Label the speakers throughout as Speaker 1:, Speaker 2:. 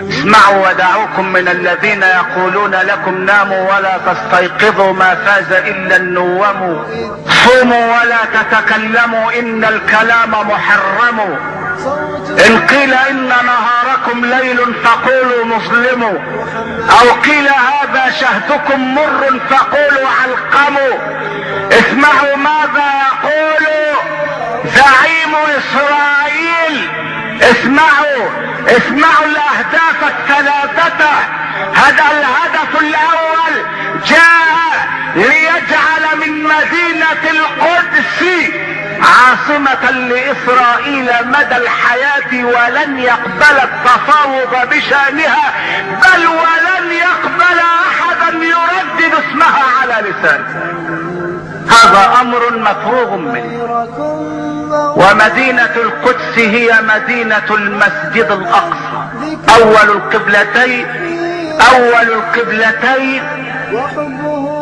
Speaker 1: اسمعوا ودعوكم من الذين يقولون لكم ناموا ولا تستيقظوا ما فاز الا النوم. صوموا ولا تتكلموا ان الكلام محرم. ان قيل ان نهاركم ليل فقولوا مظلم، او قيل هذا شهدكم مر فقولوا علقموا. اسمعوا ماذا يقول زعيم اسرائيل. اسمعوا الاهداف الثلاثة. هذا الهدف الاول جاء ليجعل من مدينة القدس عاصمة لإسرائيل مدى الحياة، ولن يقبل التفاوض بشأنها، بل ولن يقبل أحدا يردد اسمها على لسانه. هذا أمر مفروغ منه. ومدينة القدس هي مدينة المسجد الأقصى، أول القبلتين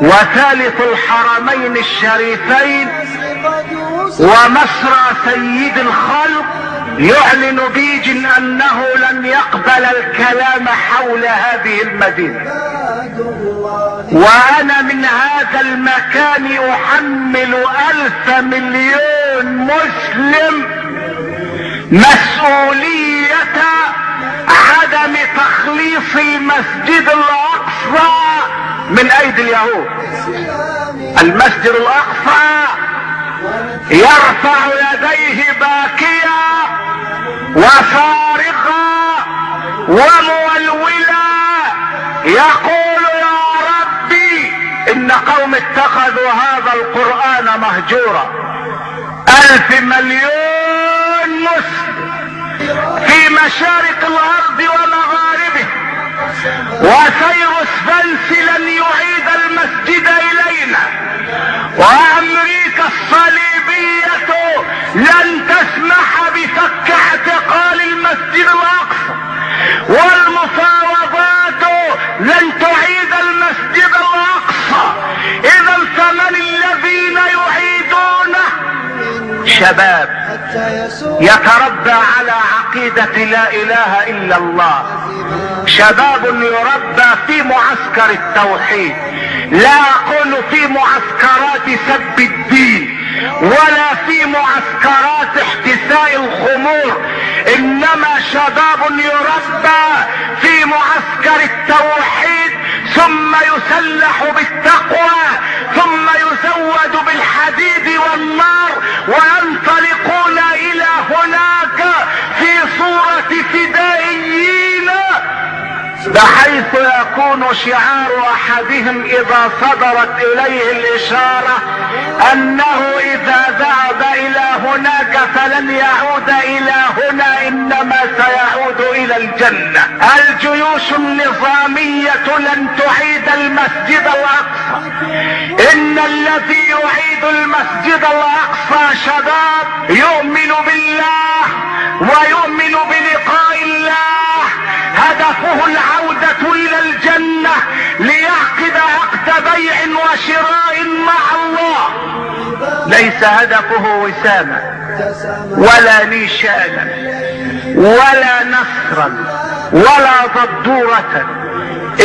Speaker 1: وثالث الحرمين الشريفين، ومسرى سيد الخلق. يعلن بيجن أنه لن يقبل الكلام حول هذه المدينة. وأنا من هذا المكان أحمل 1,000 مليون مسلم مسؤولية عدم تخليص المسجد الأقصى من أيدي اليهود. المسجد الأقصى يرفع يديه باكيا وصارخا ومولولا يقول يا ربي إن قوم اتخذوا هذا القرآن مهجورا. 1,000 مليون مسلم في مشارق الأرض ومغاربه، وسيروس فنسي لن يعيد المسجد إلينا، وأمريكا الصليبية لن تسمح بفك اعتقال المسجد الأقصى، والمفاوضات لن تعيد المسجد الأقصى. إذا فمن الذين يعيدونه؟ شباب يتربى على عقيدة لا إله إلا الله، شباب يربى في معسكر التوحيد، لا أقول في معسكرات سب الدين ولا في معسكرات احتساء الخمور، إنما شباب يربى في معسكر التوحيد، ثم يسلح بالتقوى، ثم يزود بالحديد والنار، وينطلقون إلى هناك في صورة فدائيين، بحيث يكون شعار احدهم اذا صدرت اليه الاشارة انه اذا ذهب الى هناك فلن يعود الى هنا، انما سيعود الى الجنة. الجيوش النظامية لن تعيد المسجد الاقصى. ان الذي يعيد المسجد الاقصى شباب يؤمن بالله ويؤمن بلقاء الله، هدفه العودة الى الجنة ليعقد عقد بيع وشراء مع الله. ليس هدفه وسامة ولا نيشانا ولا نصرا ولا ضدورة،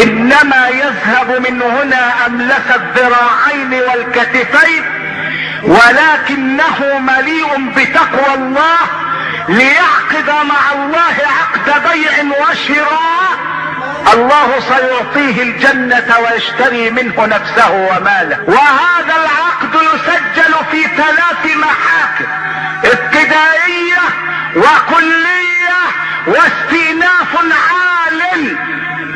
Speaker 1: انما يذهب من هنا املس الذراعين والكتفين، ولكنه مليء بتقوى الله ليعقد مع الله عقد بيع وشراء. الله سيعطيه الجنة ويشتري منه نفسه وماله. وهذا العقد يسجل في 3 محاكم: ابتدائية وكلية واستئناف عال.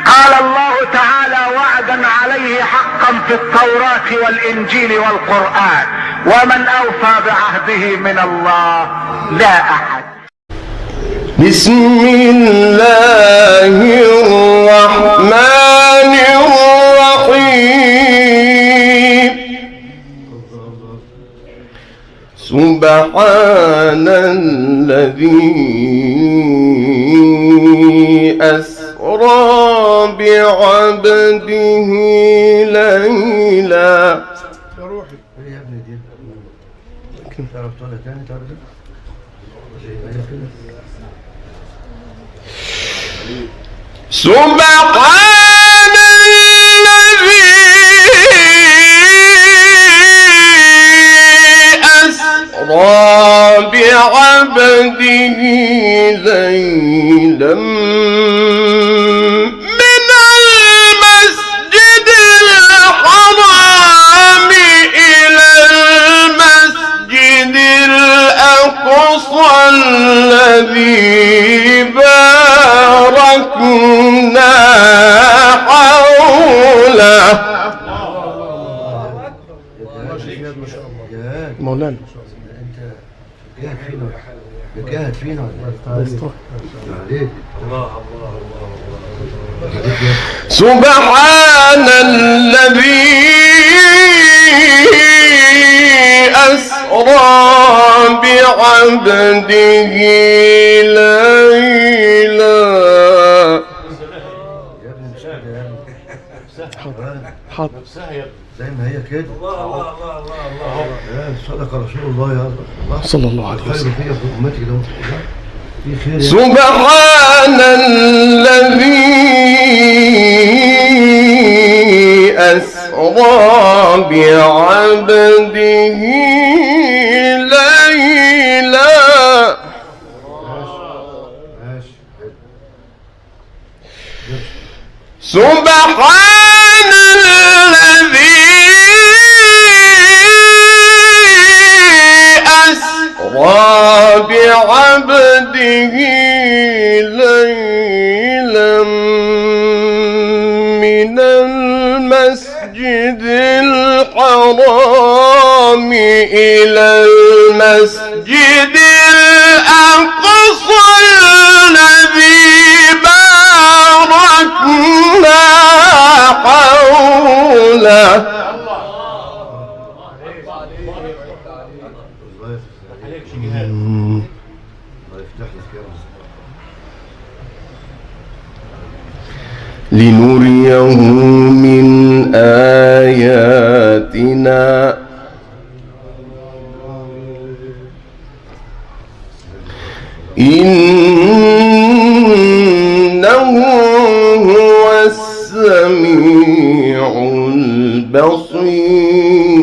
Speaker 1: قال الله تعالى وعدا عليه حقا في التوراة والإنجيل والقرآن: ومن أوفى بعهده من الله لا أحد.
Speaker 2: بسم الله الرحمن الرحيم. سبحان الذي أسرى بعبده ليلا.
Speaker 3: يا روحي يا ابني دي ممكن تعرف تقولها تاني؟ تعرف
Speaker 2: سبحان الذي أسرى بعبده ليلا من المسجد الحرام إلى المسجد الأقصى الذي باركنا حوله. مولانا
Speaker 3: انت جاهد فينا عليك.
Speaker 2: سبحان الذي أسرى بعبده ليلا.
Speaker 3: يا ابني مش كده يا ابني.
Speaker 2: حاضر.
Speaker 3: زي ما هي كده. صدق رسول الله يا الله
Speaker 2: صلى الله عليه وسلم.
Speaker 3: خير في امتي ده في خير.
Speaker 2: سبحان الذي أسرى بعبده ليلا. سبحان الذي أسرى بعبده ليلا من المسجد الحرام إلى المسجد الأقصى الذي باركنا حوله. لنريه من آياتنا إنه هو السميع البصير.